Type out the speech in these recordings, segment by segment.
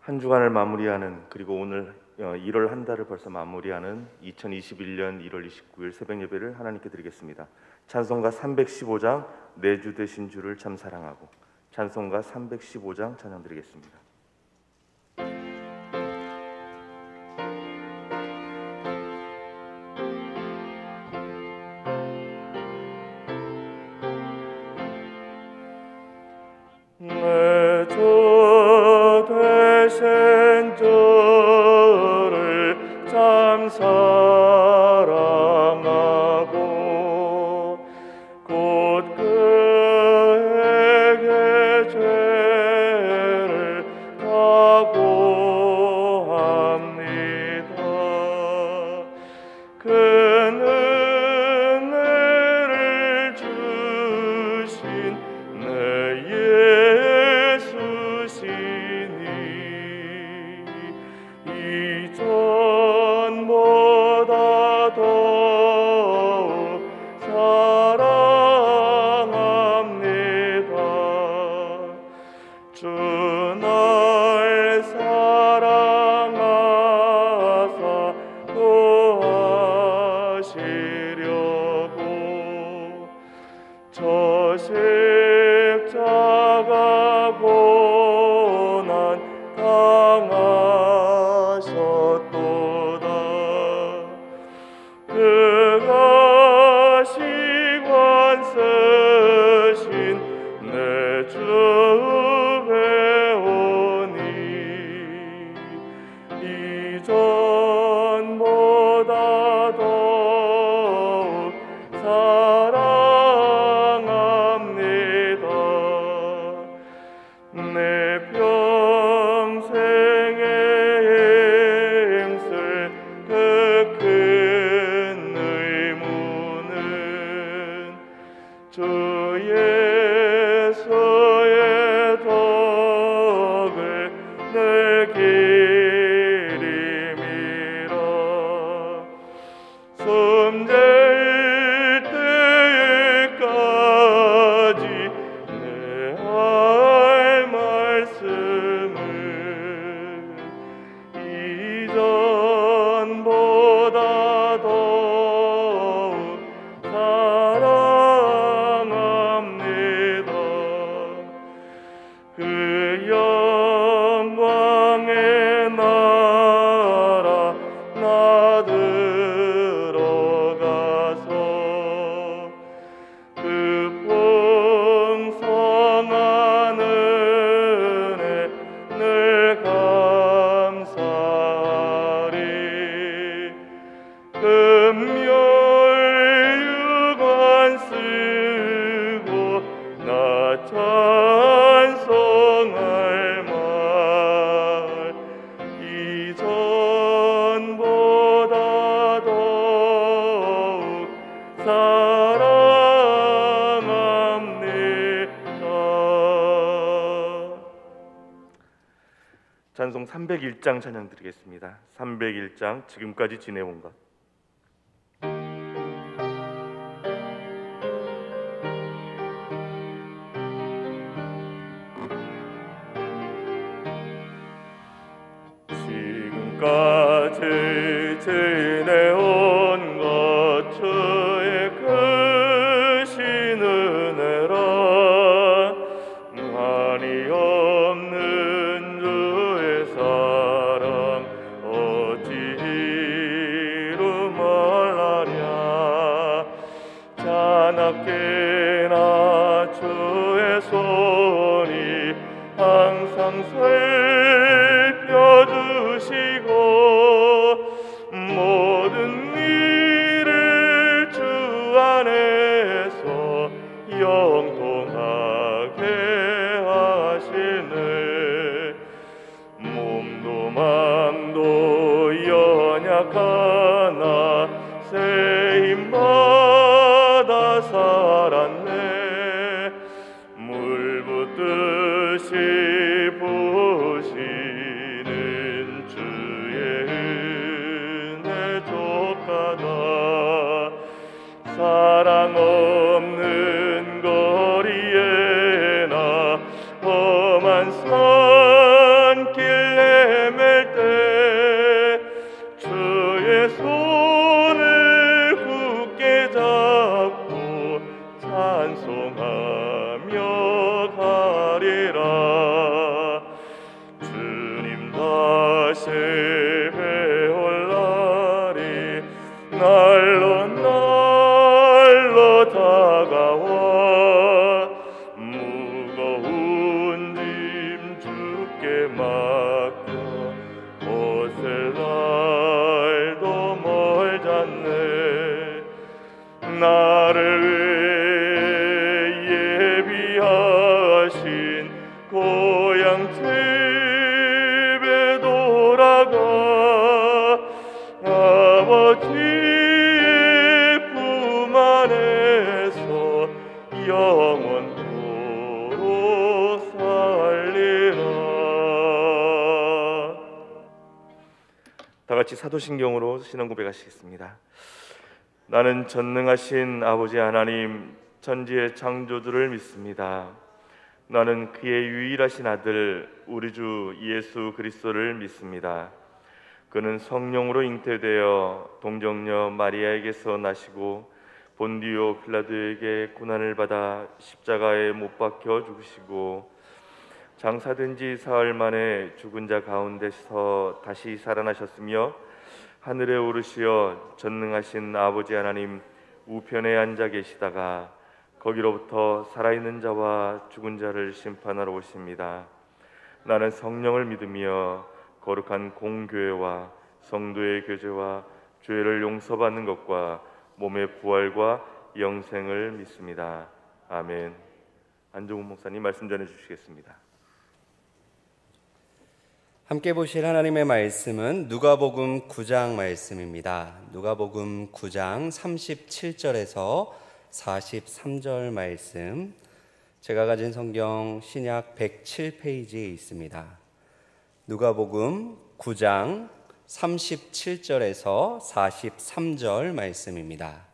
한 주간을 마무리하는, 그리고 오늘 1월 한 달을 벌써 마무리하는 2021년 1월 29일 새벽 예배를 하나님께 드리겠습니다. 찬송가 315장 내 주 되신 주를 참 사랑하고, 찬송가 315장 찬양 드리겠습니다. 내 주 되신 주를 참 사랑하고 곧 그에게 죄를 각오합니다. 그 은혜를 주신 내 예수시니 이전보다 더욱 사랑합니다. 주 날 사랑하사 구하시려고 저 십자가 고난 당하셨도다. 그가 시관 쓰신 내 주 배우니 이전보다 더욱 사랑합니다. 내 평생에 힘쓸 그 큰 의무는 주 예수의 덕을 늘 기림이라. 숨질 때까지 내 할 말씀은 이전보다 더욱 사랑합니다. 그 영광의 나라 나 들어가서 그 풍성한 은혜 늘 감사하리. 금멸 유관 쓰고 나 찬송할 말 이전보다 더욱 사랑합니다. 찬송 301장 찬양 드리겠습니다. 301장 지금까지 지내온 것. 지금까지 지내온 것 주의 크신 은혜라. 한이 없는 주의 사랑 어찌 이루 말하랴. 자나깨나 주의 손이 항상 살펴주시고 모든 일을 주 안에서 영통하게 하시네. 몸도 맘도 연약하나 세임받아 살았네. 물 붓듯이 부으시는 주의 은혜 족하다. 사랑 없는 거리에 나 험한 산길 맡겨 옷을 날도 멀잖네. 나를 위해 예비하신 고향 집에 돌아가 아버지의 품 안에서 영원토록 살리라. 다 같이 사도신경으로 신앙 고백하시겠습니다. 나는 전능하신 아버지 하나님 천지의 창조주를 믿습니다. 나는 그의 유일하신 아들 우리 주 예수 그리스도를 믿습니다. 그는 성령으로 잉태되어 동정녀 마리아에게서 나시고 본디오 빌라도에게 고난을 받아 십자가에 못 박혀 죽으시고 장사된 지 사흘 만에 죽은 자 가운데서 다시 살아나셨으며 하늘에 오르시어 전능하신 아버지 하나님 우편에 앉아 계시다가 거기로부터 살아있는 자와 죽은 자를 심판하러 오십니다. 나는 성령을 믿으며 거룩한 공교회와 성도의 교제와 죄를 용서받는 것과 몸의 부활과 영생을 믿습니다. 아멘. 안종훈 목사님 말씀 전해 주시겠습니다. 함께 보실 하나님의 말씀은 누가복음 9장 말씀입니다. 누가복음 9장 37절에서 43절 말씀, 제가 가진 성경 신약 107페이지에 있습니다. 누가복음 9장 37절에서 43절 말씀입니다.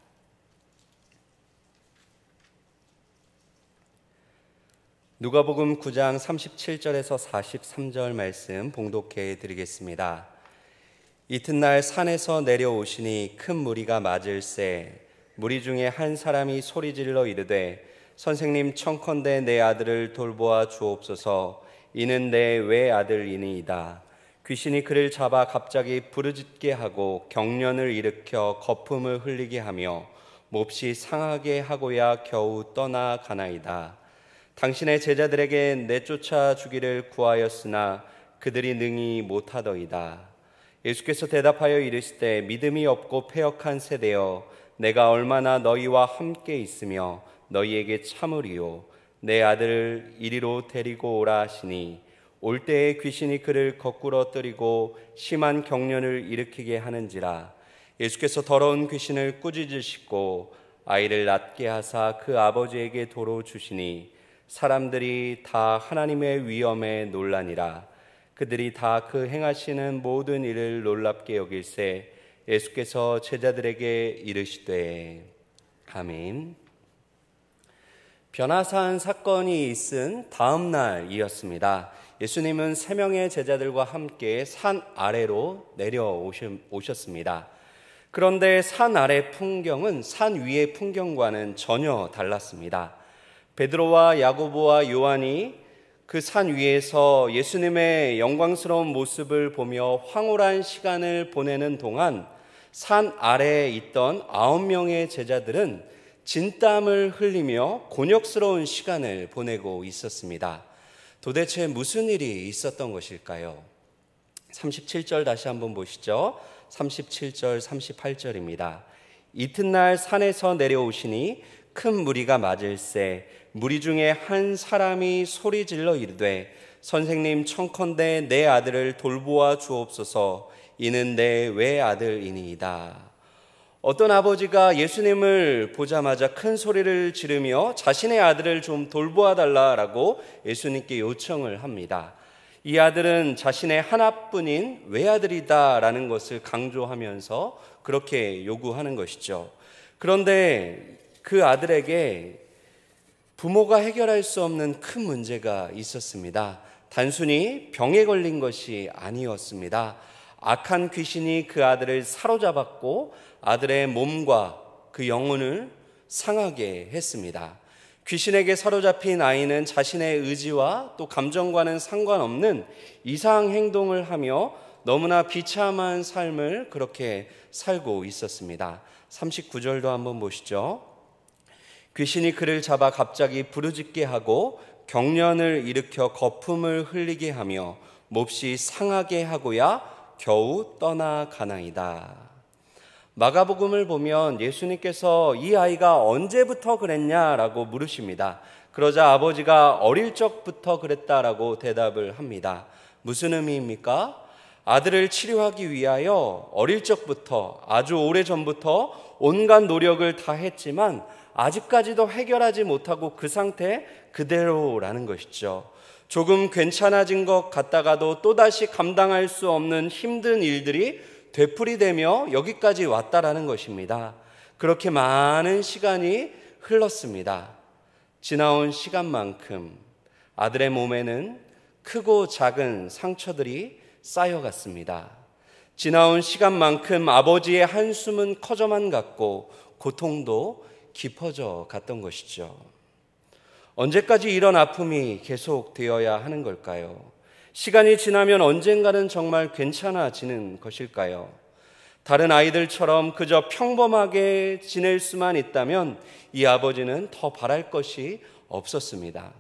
누가복음 9장 37절에서 43절 말씀 봉독해 드리겠습니다. 이튿날 산에서 내려오시니 큰 무리가 맞을세 무리 중에 한 사람이 소리질러 이르되 선생님 청컨대 내 아들을 돌보아 주옵소서. 이는 내 외아들이니이다. 귀신이 그를 잡아 갑자기 부르짖게 하고 경련을 일으켜 거품을 흘리게 하며 몹시 상하게 하고야 겨우 떠나가나이다. 당신의 제자들에게 내쫓아 주기를 구하였으나 그들이 능히 못하더이다. 예수께서 대답하여 이르시되 믿음이 없고 패역한 세대여, 내가 얼마나 너희와 함께 있으며 너희에게 참으리요. 내 아들을 이리로 데리고 오라 하시니 올 때에 귀신이 그를 거꾸로 뜨리고 심한 경련을 일으키게 하는지라. 예수께서 더러운 귀신을 꾸짖으시고 아이를 낫게 하사 그 아버지에게 도로 주시니 사람들이 다 하나님의 위엄에 놀라니라. 그들이 다 그 행하시는 모든 일을 놀랍게 여길세 예수께서 제자들에게 이르시되. 아멘. 변화산 사건이 있은 다음 날이었습니다. 예수님은 3명의 제자들과 함께 산 아래로 내려오셨습니다. 그런데 산 아래 풍경은 산 위의 풍경과는 전혀 달랐습니다. 베드로와 야고보와 요한이 그 산 위에서 예수님의 영광스러운 모습을 보며 황홀한 시간을 보내는 동안 산 아래에 있던 9명의 제자들은 진땀을 흘리며 곤욕스러운 시간을 보내고 있었습니다. 도대체 무슨 일이 있었던 것일까요? 37절 다시 한번 보시죠. 37절 38절입니다. 이튿날 산에서 내려오시니 큰 무리가 맞을세 무리 중에 한 사람이 소리질러 이르되 선생님 청컨대 내 아들을 돌보아 주옵소서. 이는 내 외아들이니이다. 어떤 아버지가 예수님을 보자마자 큰 소리를 지르며 자신의 아들을 좀 돌보아 달라라고 예수님께 요청을 합니다. 이 아들은 자신의 하나뿐인 외아들이다라는 것을 강조하면서 그렇게 요구하는 것이죠. 그런데 그 아들에게 부모가 해결할 수 없는 큰 문제가 있었습니다. 단순히 병에 걸린 것이 아니었습니다. 악한 귀신이 그 아들을 사로잡았고 아들의 몸과 그 영혼을 상하게 했습니다. 귀신에게 사로잡힌 아이는 자신의 의지와 또 감정과는 상관없는 이상 행동을 하며 너무나 비참한 삶을 그렇게 살고 있었습니다. 39절도 한번 보시죠. 귀신이 그를 잡아 갑자기 부르짖게 하고 경련을 일으켜 거품을 흘리게 하며 몹시 상하게 하고야 겨우 떠나가나이다. 마가복음을 보면 예수님께서 이 아이가 언제부터 그랬냐라고 물으십니다. 그러자 아버지가 어릴 적부터 그랬다라고 대답을 합니다. 무슨 의미입니까? 아들을 치료하기 위하여 어릴 적부터, 아주 오래전부터 온갖 노력을 다 했지만 아직까지도 해결하지 못하고 그 상태 그대로라는 것이죠. 조금 괜찮아진 것 같다가도 또다시 감당할 수 없는 힘든 일들이 되풀이되며 여기까지 왔다라는 것입니다. 그렇게 많은 시간이 흘렀습니다. 지나온 시간만큼 아들의 몸에는 크고 작은 상처들이 쌓여갔습니다. 지나온 시간만큼 아버지의 한숨은 커져만 갔고 고통도 깊어져 갔던 것이죠. 언제까지 이런 아픔이 계속되어야 하는 걸까요? 시간이 지나면 언젠가는 정말 괜찮아지는 것일까요? 다른 아이들처럼 그저 평범하게 지낼 수만 있다면 이 아버지는 더 바랄 것이 없었습니다.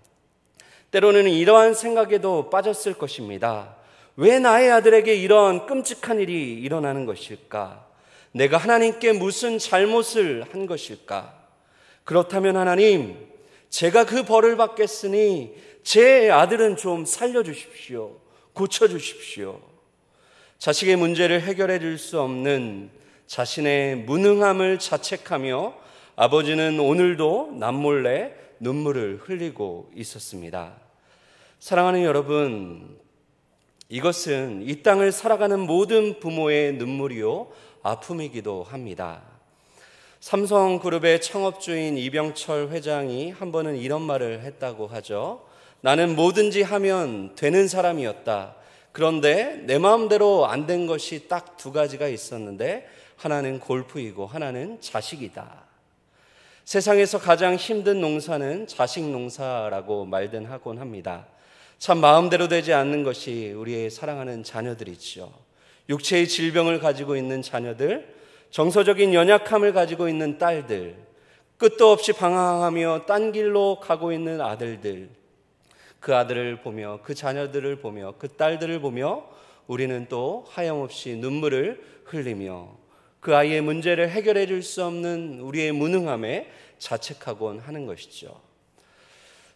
때로는 이러한 생각에도 빠졌을 것입니다. 왜 나의 아들에게 이런 끔찍한 일이 일어나는 것일까? 내가 하나님께 무슨 잘못을 한 것일까? 그렇다면 하나님, 제가 그 벌을 받겠으니 제 아들은 좀 살려주십시오. 고쳐주십시오. 자식의 문제를 해결해 줄 수 없는 자신의 무능함을 자책하며 아버지는 오늘도 남몰래 눈물을 흘리고 있었습니다. 사랑하는 여러분, 이것은 이 땅을 살아가는 모든 부모의 눈물이요 아픔이기도 합니다. 삼성그룹의 창업주인 이병철 회장이 한 번은 이런 말을 했다고 하죠. 나는 뭐든지 하면 되는 사람이었다. 그런데 내 마음대로 안 된 것이 딱 두 가지가 있었는데 하나는 골프이고 하나는 자식이다. 세상에서 가장 힘든 농사는 자식 농사라고 말든 하곤 합니다. 참 마음대로 되지 않는 것이 우리의 사랑하는 자녀들이죠. 육체의 질병을 가지고 있는 자녀들, 정서적인 연약함을 가지고 있는 딸들, 끝도 없이 방황하며 딴 길로 가고 있는 아들들, 그 아들을 보며 그 자녀들을 보며 그 딸들을 보며 우리는 또 하염없이 눈물을 흘리며 그 아이의 문제를 해결해 줄 수 없는 우리의 무능함에 자책하곤 하는 것이죠.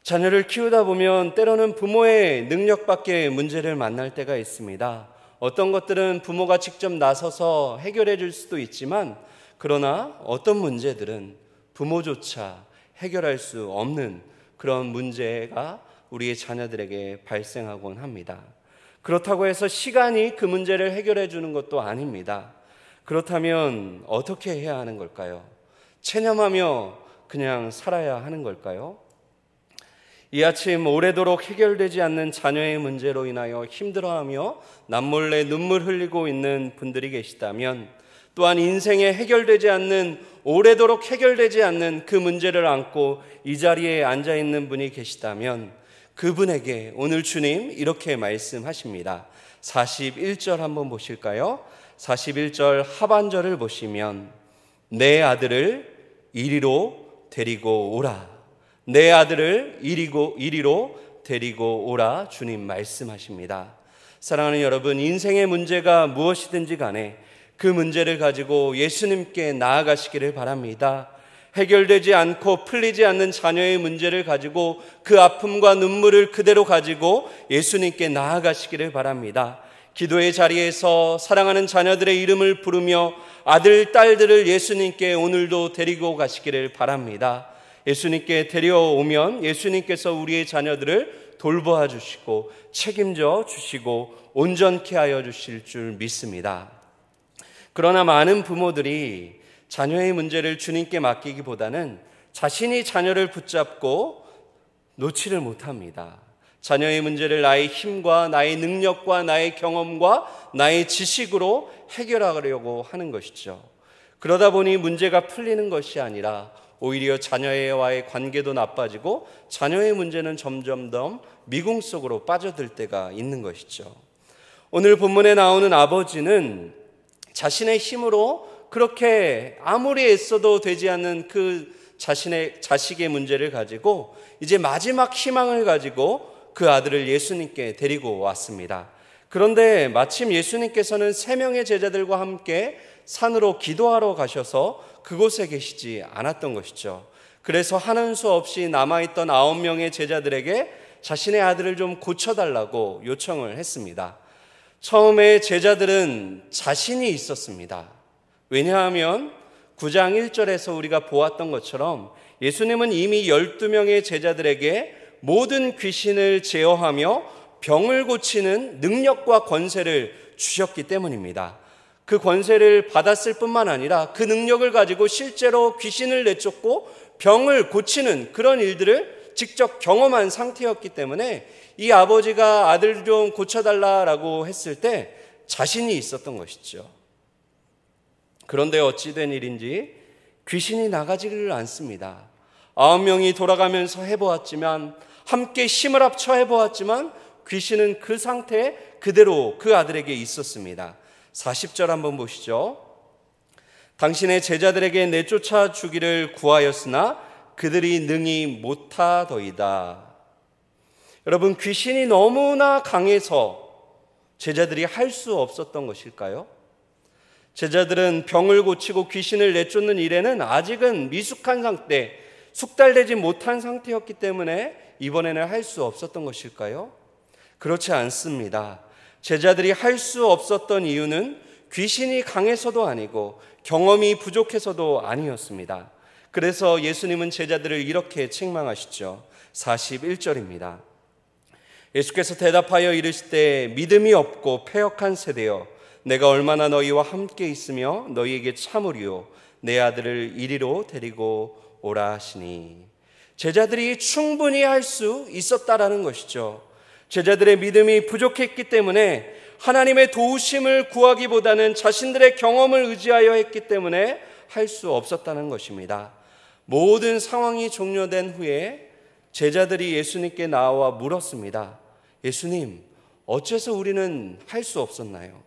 자녀를 키우다 보면 때로는 부모의 능력 밖의 문제를 만날 때가 있습니다. 어떤 것들은 부모가 직접 나서서 해결해 줄 수도 있지만 그러나 어떤 문제들은 부모조차 해결할 수 없는 그런 문제가 우리의 자녀들에게 발생하곤 합니다. 그렇다고 해서 시간이 그 문제를 해결해 주는 것도 아닙니다. 그렇다면 어떻게 해야 하는 걸까요? 체념하며 그냥 살아야 하는 걸까요? 이 아침 오래도록 해결되지 않는 자녀의 문제로 인하여 힘들어하며 남몰래 눈물 흘리고 있는 분들이 계시다면, 또한 인생에 해결되지 않는, 오래도록 해결되지 않는 그 문제를 안고 이 자리에 앉아 있는 분이 계시다면 그분에게 오늘 주님 이렇게 말씀하십니다. 41절 한번 보실까요? 41절 하반절을 보시면 내 아들을 이리로 데리고 오라. 내 아들을 이리로 데리고 오라. 주님 말씀하십니다. 사랑하는 여러분, 인생의 문제가 무엇이든지 간에 그 문제를 가지고 예수님께 나아가시기를 바랍니다. 해결되지 않고 풀리지 않는 자녀의 문제를 가지고 그 아픔과 눈물을 그대로 가지고 예수님께 나아가시기를 바랍니다. 기도의 자리에서 사랑하는 자녀들의 이름을 부르며 아들, 딸들을 예수님께 오늘도 데리고 가시기를 바랍니다. 예수님께 데려오면 예수님께서 우리의 자녀들을 돌보아 주시고 책임져 주시고 온전케 하여 주실 줄 믿습니다. 그러나 많은 부모들이 자녀의 문제를 주님께 맡기기보다는 자신이 자녀를 붙잡고 놓지를 못합니다. 자녀의 문제를 나의 힘과 나의 능력과 나의 경험과 나의 지식으로 해결하려고 하는 것이죠. 그러다 보니 문제가 풀리는 것이 아니라 오히려 자녀와의 관계도 나빠지고 자녀의 문제는 점점 더 미궁 속으로 빠져들 때가 있는 것이죠. 오늘 본문에 나오는 아버지는 자신의 힘으로 그렇게 아무리 애써도 되지 않는 그 자식의 문제를 가지고 이제 마지막 희망을 가지고 그 아들을 예수님께 데리고 왔습니다. 그런데 마침 예수님께서는 3명의 제자들과 함께 산으로 기도하러 가셔서 그곳에 계시지 않았던 것이죠. 그래서 하는 수 없이 남아있던 9명의 제자들에게 자신의 아들을 좀 고쳐달라고 요청을 했습니다. 처음에 제자들은 자신이 있었습니다. 왜냐하면 9장 1절에서 우리가 보았던 것처럼 예수님은 이미 12명의 제자들에게 모든 귀신을 제어하며 병을 고치는 능력과 권세를 주셨기 때문입니다. 그 권세를 받았을 뿐만 아니라 그 능력을 가지고 실제로 귀신을 내쫓고 병을 고치는 그런 일들을 직접 경험한 상태였기 때문에 이 아버지가 아들 좀 고쳐달라고 했을 때 자신이 있었던 것이죠. 그런데 어찌 된 일인지 귀신이 나가지를 않습니다. 9명이 돌아가면서 해보았지만, 함께 힘을 합쳐 해보았지만 귀신은 그 상태에 그대로 그 아들에게 있었습니다. 40절 한번 보시죠. 당신의 제자들에게 내쫓아 주기를 구하였으나 그들이 능히 못하더이다. 여러분, 귀신이 너무나 강해서 제자들이 할 수 없었던 것일까요? 제자들은 병을 고치고 귀신을 내쫓는 일에는 아직은 미숙한 상태, 숙달되지 못한 상태였기 때문에 이번에는 할 수 없었던 것일까요? 그렇지 않습니다. 제자들이 할 수 없었던 이유는 귀신이 강해서도 아니고 경험이 부족해서도 아니었습니다. 그래서 예수님은 제자들을 이렇게 책망하시죠. 41절입니다. 예수께서 대답하여 이르시되 믿음이 없고 패역한 세대여, 내가 얼마나 너희와 함께 있으며 너희에게 참으리요, 내 아들을 이리로 데리고 오라 하시니. 제자들이 충분히 할 수 있었다라는 것이죠. 제자들의 믿음이 부족했기 때문에 하나님의 도우심을 구하기보다는 자신들의 경험을 의지하여 했기 때문에 할 수 없었다는 것입니다. 모든 상황이 종료된 후에 제자들이 예수님께 나와 물었습니다. 예수님, 어째서 우리는 할 수 없었나요?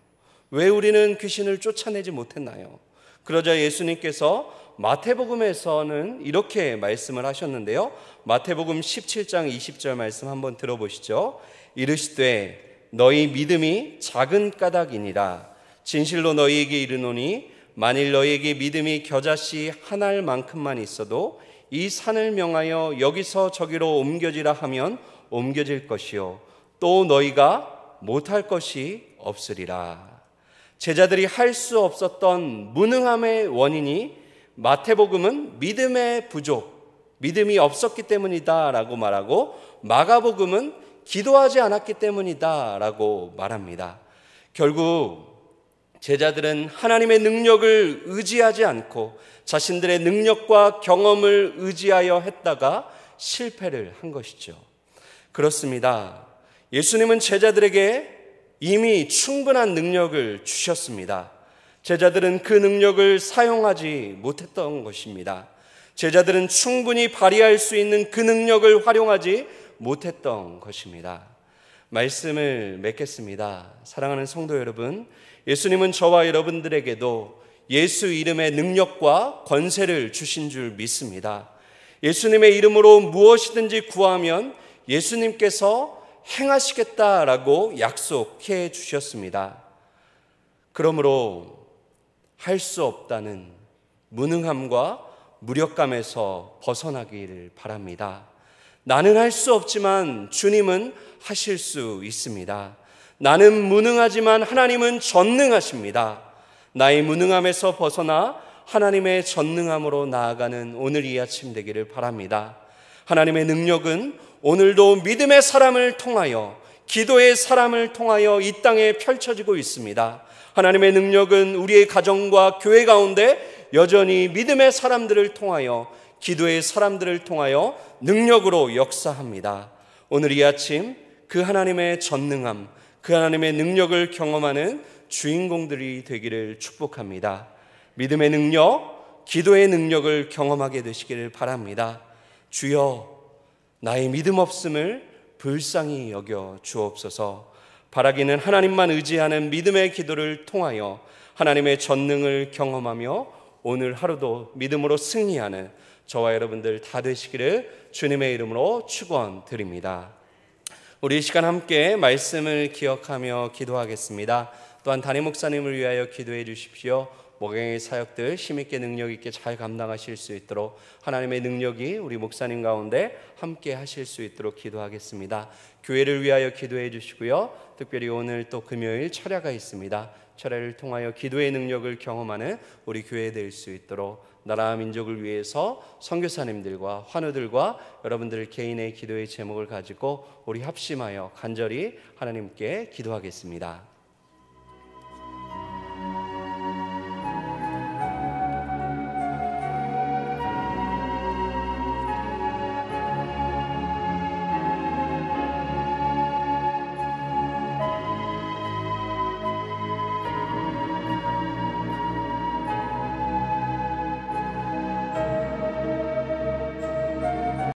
왜 우리는 귀신을 쫓아내지 못했나요? 그러자 예수님께서 마태복음에서는 이렇게 말씀을 하셨는데요. 마태복음 17장 20절 말씀 한번 들어보시죠. 이르시되 너희 믿음이 작은 까닭이니라. 진실로 너희에게 이르노니 만일 너희에게 믿음이 겨자씨 한 알만큼만 있어도 이 산을 명하여 여기서 저기로 옮겨지라 하면 옮겨질 것이요, 또 너희가 못할 것이 없으리라. 제자들이 할 수 없었던 무능함의 원인이 마태복음은 믿음의 부족, 믿음이 없었기 때문이다 라고 말하고, 마가복음은 기도하지 않았기 때문이다 라고 말합니다. 결국 제자들은 하나님의 능력을 의지하지 않고 자신들의 능력과 경험을 의지하여 했다가 실패를 한 것이죠. 그렇습니다. 예수님은 제자들에게 이미 충분한 능력을 주셨습니다. 제자들은 그 능력을 사용하지 못했던 것입니다. 제자들은 충분히 발휘할 수 있는 그 능력을 활용하지 못했던 것입니다. 말씀을 맺겠습니다. 사랑하는 성도 여러분, 예수님은 저와 여러분들에게도 예수 이름의 능력과 권세를 주신 줄 믿습니다. 예수님의 이름으로 무엇이든지 구하면 예수님께서 행하시겠다라고 약속해 주셨습니다. 그러므로 할 수 없다는 무능함과 무력감에서 벗어나기를 바랍니다. 나는 할 수 없지만 주님은 하실 수 있습니다. 나는 무능하지만 하나님은 전능하십니다. 나의 무능함에서 벗어나 하나님의 전능함으로 나아가는 오늘 이 아침 되기를 바랍니다. 하나님의 능력은 오늘도 믿음의 사람을 통하여, 기도의 사람을 통하여 이 땅에 펼쳐지고 있습니다. 하나님의 능력은 우리의 가정과 교회 가운데 여전히 믿음의 사람들을 통하여, 기도의 사람들을 통하여 능력으로 역사합니다. 오늘 이 아침 그 하나님의 전능함, 그 하나님의 능력을 경험하는 주인공들이 되기를 축복합니다. 믿음의 능력, 기도의 능력을 경험하게 되시기를 바랍니다. 주여, 나의 믿음 없음을 불쌍히 여겨 주옵소서. 바라기는 하나님만 의지하는 믿음의 기도를 통하여 하나님의 전능을 경험하며 오늘 하루도 믿음으로 승리하는 저와 여러분들 다 되시기를 주님의 이름으로 축원드립니다. 우리 이 시간 함께 말씀을 기억하며 기도하겠습니다. 또한 담임 목사님을 위하여 기도해 주십시오. 목양의 사역들 힘있게 능력있게 잘 감당하실 수 있도록 하나님의 능력이 우리 목사님 가운데 함께 하실 수 있도록 기도하겠습니다. 교회를 위하여 기도해 주시고요. 특별히 오늘 또 금요일 철야가 있습니다. 철야를 통하여 기도의 능력을 경험하는 우리 교회 될 수 있도록 나라 민족을 위해서 선교사님들과 환우들과 여러분들 개인의 기도의 제목을 가지고 우리 합심하여 간절히 하나님께 기도하겠습니다.